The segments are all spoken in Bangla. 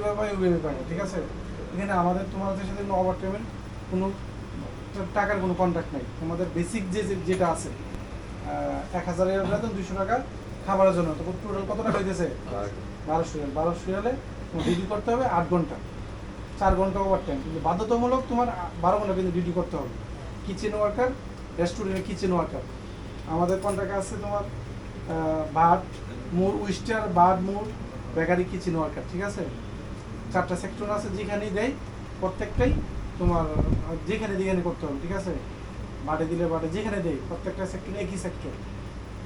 যেভাবে পাই ওইভাবে পাই, ঠিক আছে। এখানে আমাদের তোমাদের সাথে কোনো ওভার টাইমের কোনো টাকার কোনো কন্ট্রাক্ট নেই। তোমাদের বেসিক যেটা আছে 1000 বেতন, 200 টাকা খাবারের জন্য, তো টোটাল কত টাকা হইতেছে? 1200 রিয়ালে তোমার ডিউটি করতে হবে 8 ঘন্টা, 4 ঘন্টা ওভার টাইম, কিন্তু বাধ্যতামূলক তোমার 12 ঘন্টা কিন্তু ডিউটি করতে হবে। কিচেন ওয়ার্কার, রেস্টুরেন্টের কিচেন ওয়ার্কার আমাদের কন্ট্রাক্ট আছে তোমার বার্ড মোর, উইস্টার, বার্ড মোর, বেকারি, কিচেন ওয়ার্কার, ঠিক আছে। 4টা সেক্টর আছে, যেখানেই দেয় প্রত্যেকটাই তোমার যেখানে করতে হবে, ঠিক আছে। বাটে দিলে বাটে, যেখানে দেয় প্রত্যেকটা সেক্টর একই সেক্টর,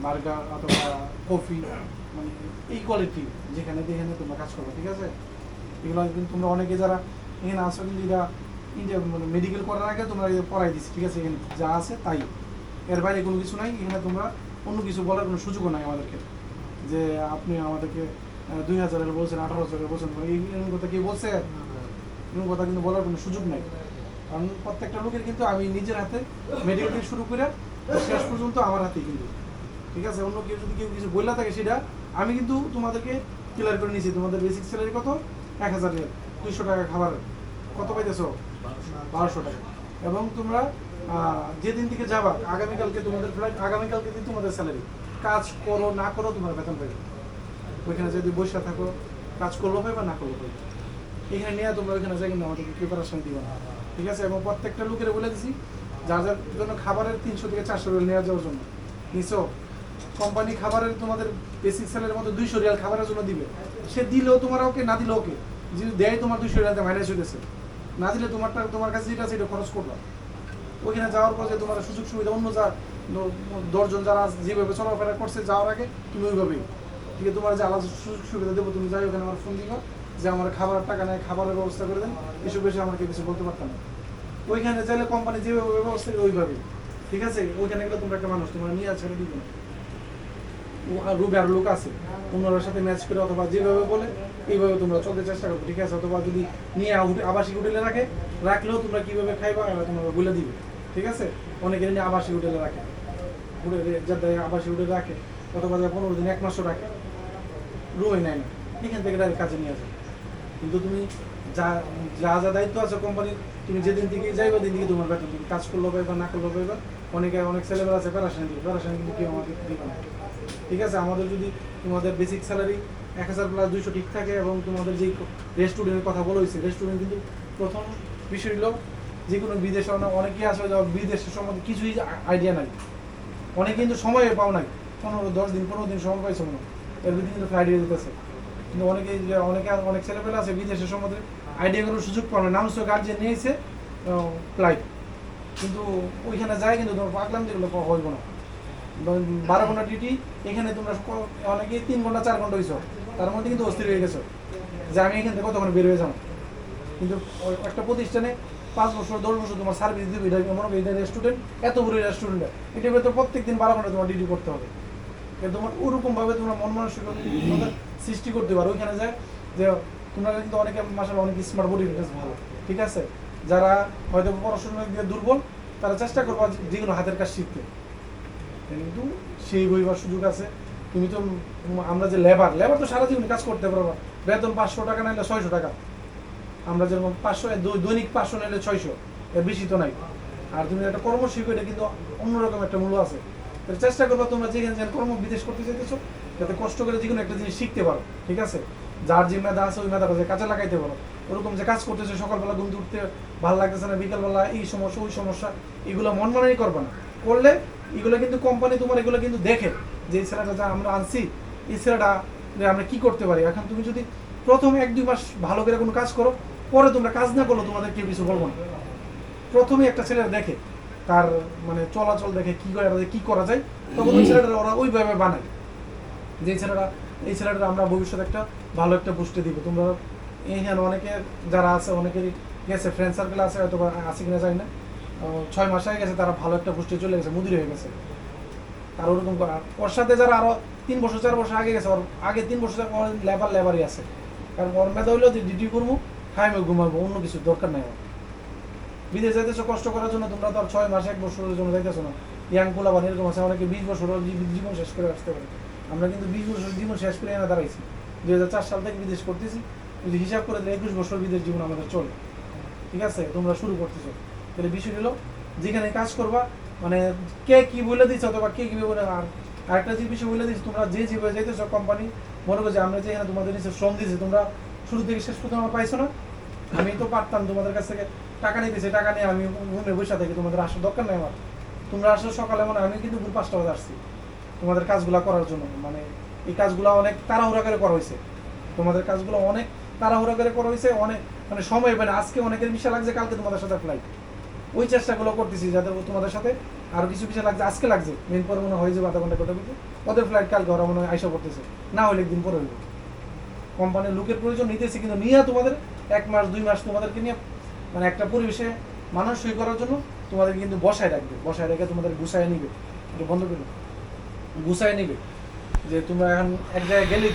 বার্গার অথবা কফি, মানে এই কোয়ালিটি যেখানে তোমরা কাজ করবে, ঠিক আছে। এগুলো কিন্তু তোমরা অনেকে যারা এখানে আসো কিন্তু এরা ইন্ডিয়া মানে মেডিকেল করার আগে তোমরা পড়াই দিচ্ছি, ঠিক আছে। এখানে যা আছে তাই, এর বাইরে কোনো কিছু নাই। এখানে তোমরা অন্য কিছু বলার কোনো সুযোগও নাই আমাদেরকে, যে আপনি আমাদেরকে 2000 বলছেন, 18,000 বলছেন, এরকম কথা কি বলছে? এরকম কথা কিন্তু বলার কোনো সুযোগ নাই। কারণ প্রত্যেকটা লোকের কিন্তু আমি নিজের হাতে মেডিকেল থেকে শুরু করে শেষ পর্যন্ত আমার হাতেই কিন্তু, ঠিক আছে। অন্য কেউ যদি কিছু বললে থাকে সেটা আমি কিন্তু তোমাদেরকে ক্লিয়ার করে নিয়েছি। তোমাদের বেসিক স্যালারি কত? 1000 রিয়াল, 200 টাকা খাবার, কত পাইতেছো? 1200 টাকা। এবং তোমরা যেদিন থেকে যাবা, আগামীকালকে তোমাদের ফ্লাইট, আগামীকালকে দিন তোমাদের স্যালারি। কাজ করো না করো তোমার বেতন পাবে। ওইখানে যদি বসে থাকো, কাজ করলো পাইবা, না করলো পাইবা। এখানে নিয়ে তোমরা ওইখানে যাই কিন্তু আমাদেরকে প্রিপারেশন দিবা না, ঠিক আছে। এবং প্রত্যেকটা লোকের বলে দিছি যার যার জন্য খাবারের 300 থেকে 400 রিয়াল নেওয়া যাওয়ার জন্য নিছো। কোম্পানি খাবারের তোমাদের বেসিক স্যালারির মধ্যে 200 রিয়াল খাবারের জন্য দিবে। সে দিলেও তোমার ওকে, না দিলেও ওকে। যদি দেয় তোমার 200 রিয়ালতে মাইনাস হইতেছে, না দিলে তোমার কাছে যেটা আছে এটা খরচ করবা। ওইখানে যাওয়ার পর যে তোমার সুযোগ সুবিধা অন্য যা 10 জন যারা যেভাবে চলাফেরা করছে যাওয়ার আগে, তুমি ওইভাবেই, ঠিক আছে। তোমার যে আলাদা সুযোগ সুবিধা দেবো, তুমি যাই ওখানে আমার ফোন দিবা যে আমার খাবারের টাকা নেই, খাবারের ব্যবস্থা করে দেন, এসব বেশি আমাকে কিছু বলতে পারতাম না। ওইখানে চাইলে কোম্পানি যেভাবে ব্যবস্থা করে ওইভাবেই, ঠিক আছে। ওইখানে গেলে তোমরা একটা মানুষ, তোমরা নিয়ে ছেড়ে দিবে না। রুবে আর লোক আছে, অন্যদের সাথে ম্যাচ করে অথবা যেভাবে বলে এইভাবে তোমরা চলতে চেষ্টা করবে, ঠিক আছে। অথবা যদি নিয়ে আবাসিক হোটেলে রাখলেও তোমরা কীভাবে খাইবা তোমরা বলে দিবে, ঠিক আছে। অনেকে নিয়ে আবাসিক হোটেলে রাখে, যাদের আবাসিক হোটেলে রাখে, অথবা 15 দিন 1 মাসও রাখে, রুমে নেয় না, এখান থেকে কাজে নিয়ে আসে। কিন্তু তুমি যা যা যা দায়িত্ব আছে কোম্পানির, তুমি যেদিন থেকে যাইবা দিন থেকে তোমার বেতন, তুমি কাজ করলো পাইবা, না করলো পাইবা। অনেক ছেলেমেলা আছে প্যারাশানি দিবে, প্যারাশানি কিন্তু কেউ আমাকে দিবে না, ঠিক আছে। আমাদের যদি তোমাদের বেসিক স্যালারি 1000 প্লাস 200 ঠিক থাকে, এবং তোমাদের যে রেস্টুরেন্টের কথা বলা হয়েছে, রেস্টুরেন্ট কিন্তু প্রথম বিষয় হলো যে কোনো বিদেশে অনেকেই আসলে বিদেশের সম্বন্ধে কিছুই আইডিয়া নাই, অনেকে কিন্তু সময় পাও নাই, 15 দিন সময় পাইছো মনে, এর ভিতরে কিন্তু আইডিয়া দিতেছে। কিন্তু অনেক ছেলেপেলে আছে বিদেশের সম্বন্ধে আইডিয়া করার সুযোগ পাও না, নামছো গার্জিয়ান নিয়েছে ফ্লাইট, কিন্তু ওইখানে যায় কিন্তু তোমার পাগলাম যেগুলো হইব না। 12 ঘন্টা ডিউটি, এখানে তোমরা অনেকে 3 ঘন্টা 4 ঘন্টা হয়েছ, তার মধ্যে কিন্তু অস্থির হয়ে গেছো যে আমি এখান থেকে কতক্ষণ বের হয়ে যাবো। কিন্তু একটা প্রতিষ্ঠানে 5 বছর 10 বছর তোমার সার্ভিস দিবে, এটা মনে হবে এটা রেস্টুরেন্ট, এত বড় রেস্টুরেন্ট, এটার ভেতরে প্রত্যেক দিন 12 ঘন্টা তোমার ডিউটি করতে হবে। তোমার ওরকমভাবে তোমরা মন মানসিকতা সৃষ্টি করতে পারো ওইখানে যায়, যে তোমরা কিন্তু অনেকে মাশাআল্লাহ অনেক স্মার্ট, বডি ফিটনেস ভালো, ঠিক আছে। যারা হয়তো পড়াশোনার দিকে দুর্বল, তারা চেষ্টা করবো যেগুলো হাতের কাজ শিখতে, কিন্তু সেই বইবার সুযোগ আছে। তুমি তো আমরা যে লেবার তো সারা জীবন কাজ করতে পারবো, বেতন 500 টাকা নাইলে 600 টাকা, আমরা যেরকম 500 দৈনিক 500 নাইলে 600, এর বেশি তো নাই। আর তুমি একটা কর্ম শিখো, এটা কিন্তু অন্যরকম একটা মূল্য আছে। চেষ্টা করবো তোমরা যেখানে কর্ম বিদেশ করতে চাইতেছো, যাতে কষ্ট করে যে কোনো একটা জিনিস শিখতে পারো, ঠিক আছে। যার যে মেধা আছে ওই মেধাটা যে কাজে লাগাইতে পারো। ওরকম যে কাজ করতেছে, সকালবেলা ঘুম উঠতে ভালো লাগতেছে না, বিকালবেলা এই সমস্যা ওই সমস্যা, এগুলো মন মানাই করবে না। করলে এগুলো কিন্তু কোম্পানি তোমার এগুলো কিন্তু দেখে যে এই ছেলেটা যা আমরা আনছি, এই ছেলেটা আমরা কি করতে পারি। এখন তুমি যদি প্রথম 1-2 মাস ভালো করে কোনো কাজ করো, পরে তোমরা কাজ না করলো তোমাদের কেউ কিছু বলবো না। প্রথমে একটা ছেলের দেখে, তার মানে চলাচল দেখে কি করা যায়, তখন ওই ছেলেটা ওরা ওইভাবে বানায় যে এই ছেলেটা আমরা ভবিষ্যতে একটা ভালো একটা পোস্টে দিব। তোমরা এখানে অনেকে যারা আছে, অনেকেরই গেছে, ফ্রেন্ড সার্কেল আছে, হয়তো আছে কিনা জানি না, 6 মাস হয়ে গেছে, তারা ভালো একটা পোস্টে চলে গেছে, মুদির হয়ে গেছে। আর ওরকম ওর সাথে যারা আরো 3 বছর 4 বছর আগে গেছে, ওর আগে 3 বছর লেবারই আছে। কারণ ওর মেধা হইলো যে ডিউটি করবো, খাইমে ঘুমাবো, অন্য কিছু দরকার নাই। বিদেশ যাইতেছো কষ্ট করার জন্য, তোমরা তো আর 6 মাস 1 বছরের জন্য যাইতেছো না। ইয়াং পোলাবান এরকম আছে, অনেকে 20 বছর জীবন শেষ করে আসতে পারে। আমরা কিন্তু 20 বছর জীবন শেষ করে এনে দাঁড়াইছি। 2004 সাল থেকে বিদেশ করতেছি, যদি হিসাব করে দিলে 21 বছর বিদেশ জীবন আমাদের চলে, ঠিক আছে? তোমরা শুরু করতেছো, তাহলে বিষয় হলো যেখানে কাজ করবা মানে কে কি বলে দিচ্ছে অথবা কে কি বলে, আর আরেকটা যে বিষয় বলে দিচ্ছে, তোমরা যে যেভাবে যাইতেছো কোম্পানি মনে করো যে আমরা যেখানে তোমাদের নিচে শ্রম দিয়েছি, তোমরা শুরু থেকে শেষ পর্যন্ত আমার পাইছো না। আমি তো পারতাম তোমাদের কাছ থেকে টাকা নিতেছি, টাকা নিয়ে আমি রুমে বসে থাকি, তোমাদের আসার দরকার নেই আমার। তোমরা আসো সকালে, মনে আমি কিন্তু ভোর 5টা বাজে আসছি তোমাদের কাজগুলো করার জন্য। মানে এই কাজগুলো অনেক তাড়াহুড়া করে করা হয়েছে, তোমাদের কাজগুলো অনেক তাড়াহুড়া করে করা হয়েছে, অনেক মানে সময় মানে আজকে অনেকের বিষয় লাগছে, কালকে তোমাদের সাথে ফ্লাইট, ওই চেষ্টাগুলো করতেছি যাতে তোমাদের সাথে আরো কিছু বিষয় লাগছে, আজকে লাগছে মেন পরে মনে হয় যে আধা ঘন্টা কথা বলতে, ওদের ফ্লাইট কালকে ওরা মনে হয় আইসা করতেছে, না হলে একদিন পরে হইব। কোম্পানির লোকের প্রয়োজন নিতেছি, কিন্তু নিয়ে তোমাদের 1 মাস 2 মাস তোমাদেরকে নিয়ে মানে একটা পরিবেশে মানসই করার জন্য তোমাদের কিন্তু বসায় রাখবে, বসায় রেখে তোমাদের গুছায় নিবে, এটা বন্ধ করবে, গুছায় নিবে যে তোমরা এখন এক জায়গায় গেলে